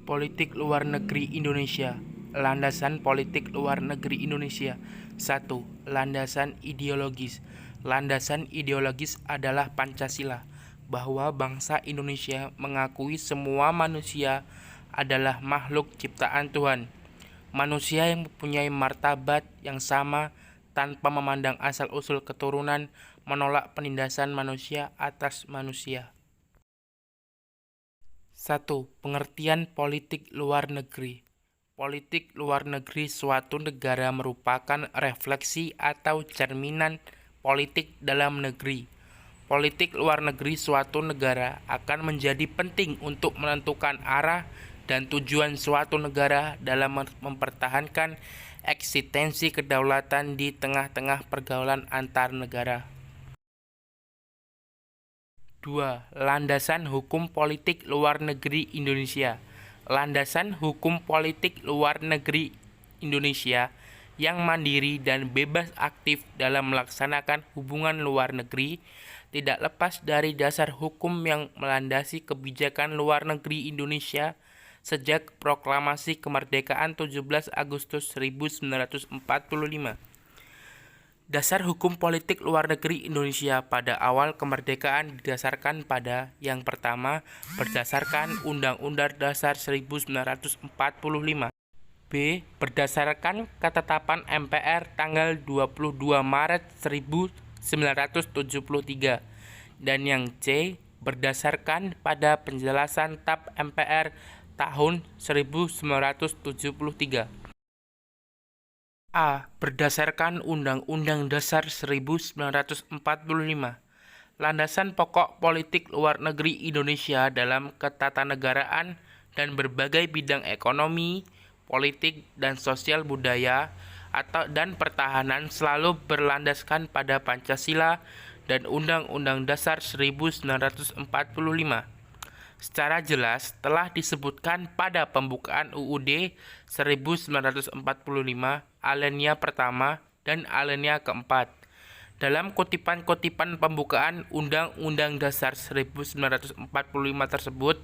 Politik luar negeri Indonesia. Landasan politik luar negeri Indonesia. 1. Landasan ideologis. Landasan ideologis adalah Pancasila, bahwa bangsa Indonesia mengakui semua manusia adalah makhluk ciptaan Tuhan. Manusia yang mempunyai martabat yang sama tanpa memandang asal-usul keturunan, menolak penindasan manusia atas manusia. 1. Pengertian politik luar negeri. Politik luar negeri suatu negara merupakan refleksi atau cerminan politik dalam negeri. Politik luar negeri suatu negara akan menjadi penting untuk menentukan arah dan tujuan suatu negara dalam mempertahankan eksistensi kedaulatan di tengah-tengah pergaulan antar negara. 2. Landasan hukum politik luar negeri Indonesia. Landasan hukum politik luar negeri Indonesia yang mandiri dan bebas aktif dalam melaksanakan hubungan luar negeri tidak lepas dari dasar hukum yang melandasi kebijakan luar negeri Indonesia sejak proklamasi kemerdekaan 17 Agustus 1945. Dasar hukum politik luar negeri Indonesia pada awal kemerdekaan didasarkan pada yang pertama, berdasarkan Undang-Undang Dasar 1945. B. Berdasarkan ketetapan MPR tanggal 22 Maret 1973. Dan yang C. Berdasarkan pada penjelasan TAP MPR tahun 1973. A. Berdasarkan Undang-Undang Dasar 1945. Landasan pokok politik luar negeri Indonesia dalam ketatanegaraan dan berbagai bidang ekonomi, politik, dan sosial budaya dan pertahanan selalu berlandaskan pada Pancasila dan Undang-Undang Dasar 1945. Secara jelas telah disebutkan pada pembukaan UUD 1945 alinea pertama dan alinea keempat. Dalam kutipan-kutipan pembukaan Undang-Undang Dasar 1945 tersebut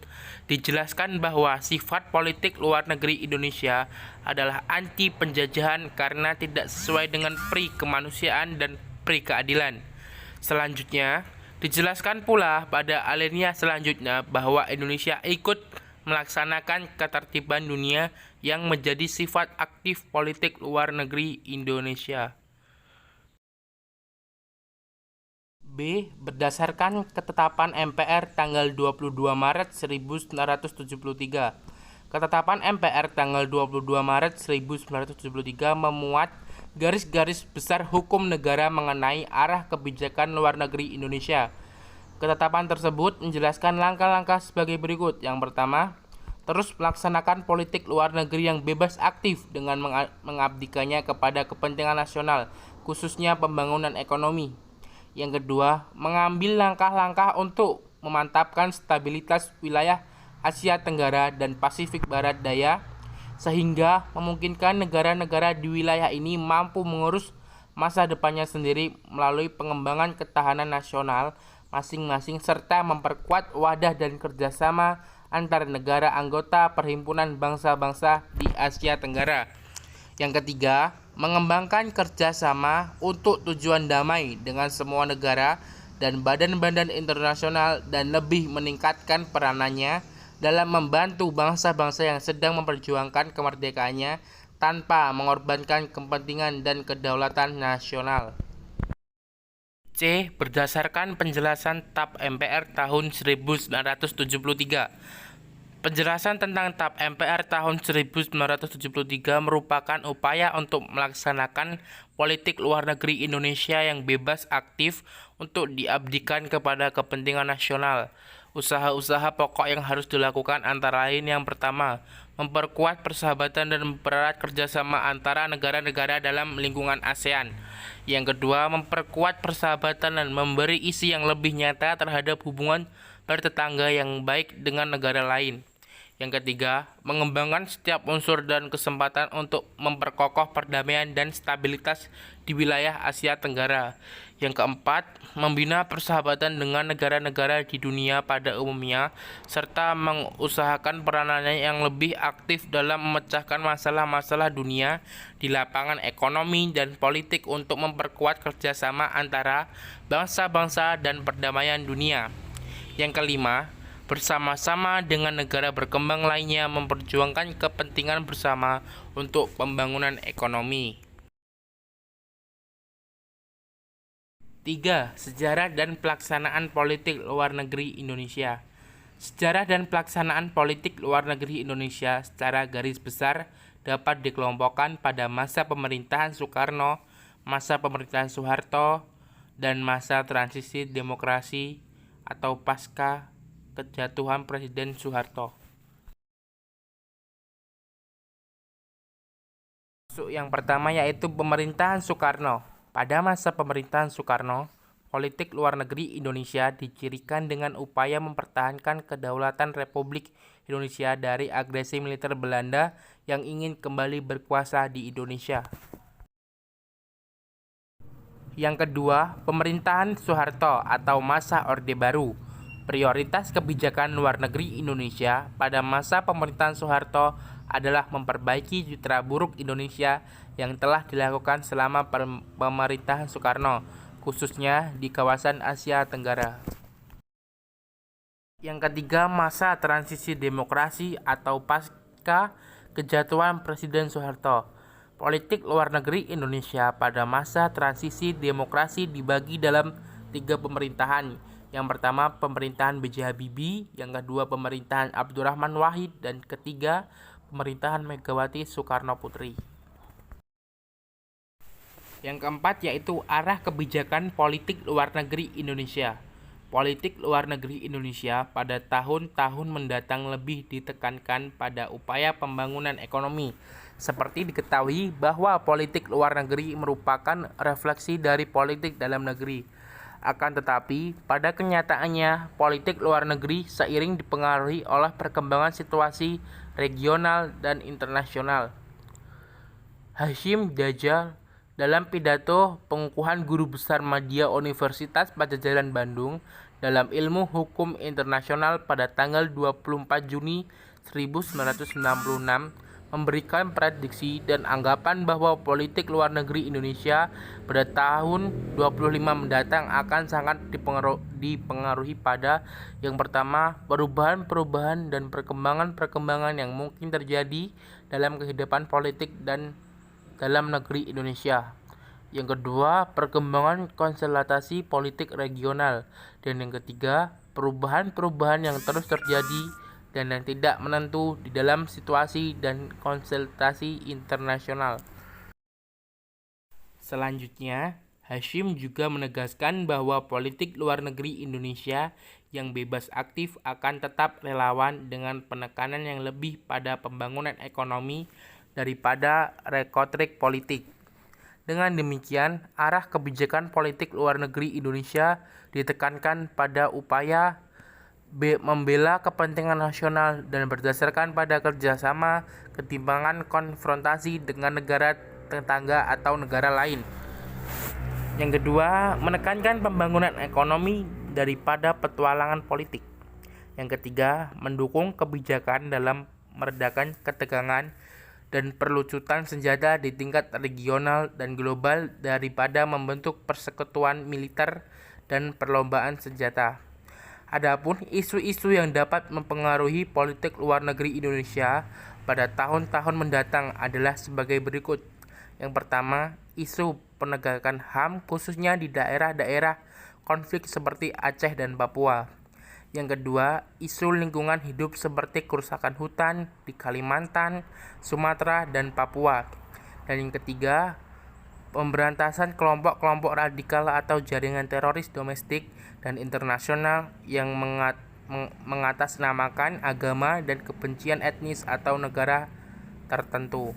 dijelaskan bahwa sifat politik luar negeri Indonesia adalah anti penjajahan karena tidak sesuai dengan pri kemanusiaan dan pri keadilan. Selanjutnya, dijelaskan pula pada alinea selanjutnya bahwa Indonesia ikut melaksanakan ketertiban dunia yang menjadi sifat aktif politik luar negeri Indonesia. B. Berdasarkan ketetapan MPR tanggal 22 Maret 1973. Ketetapan MPR tanggal 22 Maret 1973 memuat garis-garis besar hukum negara mengenai arah kebijakan luar negeri Indonesia. Ketetapan tersebut menjelaskan langkah-langkah sebagai berikut. Yang pertama, terus melaksanakan politik luar negeri yang bebas aktif dengan mengabdikannya kepada kepentingan nasional, khususnya pembangunan ekonomi. Yang kedua, mengambil langkah-langkah untuk memantapkan stabilitas wilayah Asia Tenggara dan Pasifik Barat Daya, sehingga memungkinkan negara-negara di wilayah ini mampu mengurus masa depannya sendiri melalui pengembangan ketahanan nasional masing-masing serta memperkuat wadah dan kerjasama antar negara anggota Perhimpunan Bangsa-Bangsa di Asia Tenggara. Yang ketiga, mengembangkan kerjasama untuk tujuan damai dengan semua negara dan badan-badan internasional dan lebih meningkatkan peranannya dalam membantu bangsa-bangsa yang sedang memperjuangkan kemerdekaannya tanpa mengorbankan kepentingan dan kedaulatan nasional. C. Berdasarkan penjelasan TAP MPR tahun 1973. Penjelasan tentang TAP MPR tahun 1973 merupakan upaya untuk melaksanakan politik luar negeri Indonesia yang bebas aktif untuk diabdikan kepada kepentingan nasional. Usaha-usaha pokok yang harus dilakukan antara lain yang pertama, memperkuat persahabatan dan mempererat kerjasama antara negara-negara dalam lingkungan ASEAN. Yang kedua, memperkuat persahabatan dan memberi isi yang lebih nyata terhadap hubungan bertetangga yang baik dengan negara lain. Yang ketiga, mengembangkan setiap unsur dan kesempatan untuk memperkokoh perdamaian dan stabilitas di wilayah Asia Tenggara. Yang keempat, membina persahabatan dengan negara-negara di dunia pada umumnya, serta mengusahakan peranannya yang lebih aktif dalam memecahkan masalah-masalah dunia di lapangan ekonomi dan politik untuk memperkuat kerjasama antara bangsa-bangsa dan perdamaian dunia. Yang kelima, bersama-sama dengan negara berkembang lainnya memperjuangkan kepentingan bersama untuk pembangunan ekonomi. 3. Sejarah dan pelaksanaan politik luar negeri Indonesia. Sejarah dan pelaksanaan politik luar negeri Indonesia secara garis besar dapat dikelompokkan pada masa pemerintahan Soekarno, masa pemerintahan Soeharto, dan masa transisi demokrasi atau pasca kejatuhan Presiden Soeharto. Yang pertama yaitu pemerintahan Soekarno. Pada masa pemerintahan Soekarno, politik luar negeri Indonesia dicirikan dengan upaya mempertahankan kedaulatan Republik Indonesia dari agresi militer Belanda yang ingin kembali berkuasa di Indonesia. Yang kedua, pemerintahan Soeharto atau masa Orde Baru. Prioritas kebijakan luar negeri Indonesia pada masa pemerintahan Soeharto adalah memperbaiki citra buruk Indonesia yang telah dilakukan selama pemerintahan Soekarno, khususnya di kawasan Asia Tenggara. Yang ketiga, masa transisi demokrasi atau pasca kejatuhan Presiden Soeharto. Politik luar negeri Indonesia pada masa transisi demokrasi dibagi dalam 3 pemerintahan. Yang pertama, pemerintahan B.J. Habibie, yang kedua, pemerintahan Abdurrahman Wahid, dan ketiga, pemerintahan Megawati Soekarno Putri. Yang keempat yaitu arah kebijakan politik luar negeri Indonesia. Politik luar negeri Indonesia pada tahun-tahun mendatang lebih ditekankan pada upaya pembangunan ekonomi. Seperti diketahui bahwa politik luar negeri merupakan refleksi dari politik dalam negeri. Akan tetapi, pada kenyataannya, politik luar negeri seiring dipengaruhi oleh perkembangan situasi regional dan internasional. Hasyim Djajjal dalam pidato pengukuhan Guru Besar Madya Universitas Padjadjaran Bandung dalam Ilmu Hukum Internasional pada tanggal 24 Juni 1996 memberikan prediksi dan anggapan bahwa politik luar negeri Indonesia pada tahun 25 mendatang akan sangat dipengaruhi pada yang pertama, perubahan-perubahan dan perkembangan-perkembangan yang mungkin terjadi dalam kehidupan politik dan dalam negeri Indonesia. Yang kedua, perkembangan konstelasi politik regional. Dan yang ketiga, perubahan-perubahan yang terus terjadi dan yang tidak menentu di dalam situasi dan konstelasi internasional. Selanjutnya, Hasyim juga menegaskan bahwa politik luar negeri Indonesia yang bebas aktif akan tetap relawan dengan penekanan yang lebih pada pembangunan ekonomi daripada retorik politik. Dengan demikian, arah kebijakan politik luar negeri Indonesia ditekankan pada upaya membela kepentingan nasional dan berdasarkan pada kerjasama ketimbang konfrontasi dengan negara tetangga atau negara lain. Yang kedua, menekankan pembangunan ekonomi daripada petualangan politik. Yang ketiga, mendukung kebijakan dalam meredakan ketegangan dan perlucutan senjata di tingkat regional dan global daripada membentuk persekutuan militer dan perlombaan senjata. Adapun isu-isu yang dapat mempengaruhi politik luar negeri Indonesia pada tahun-tahun mendatang adalah sebagai berikut. Yang pertama, isu penegakan HAM khususnya di daerah-daerah konflik seperti Aceh dan Papua. Yang kedua, isu lingkungan hidup seperti kerusakan hutan di Kalimantan, Sumatera, dan Papua. Dan yang ketiga, pemberantasan kelompok-kelompok radikal atau jaringan teroris domestik dan internasional yang mengatasnamakan agama dan kebencian etnis atau negara tertentu.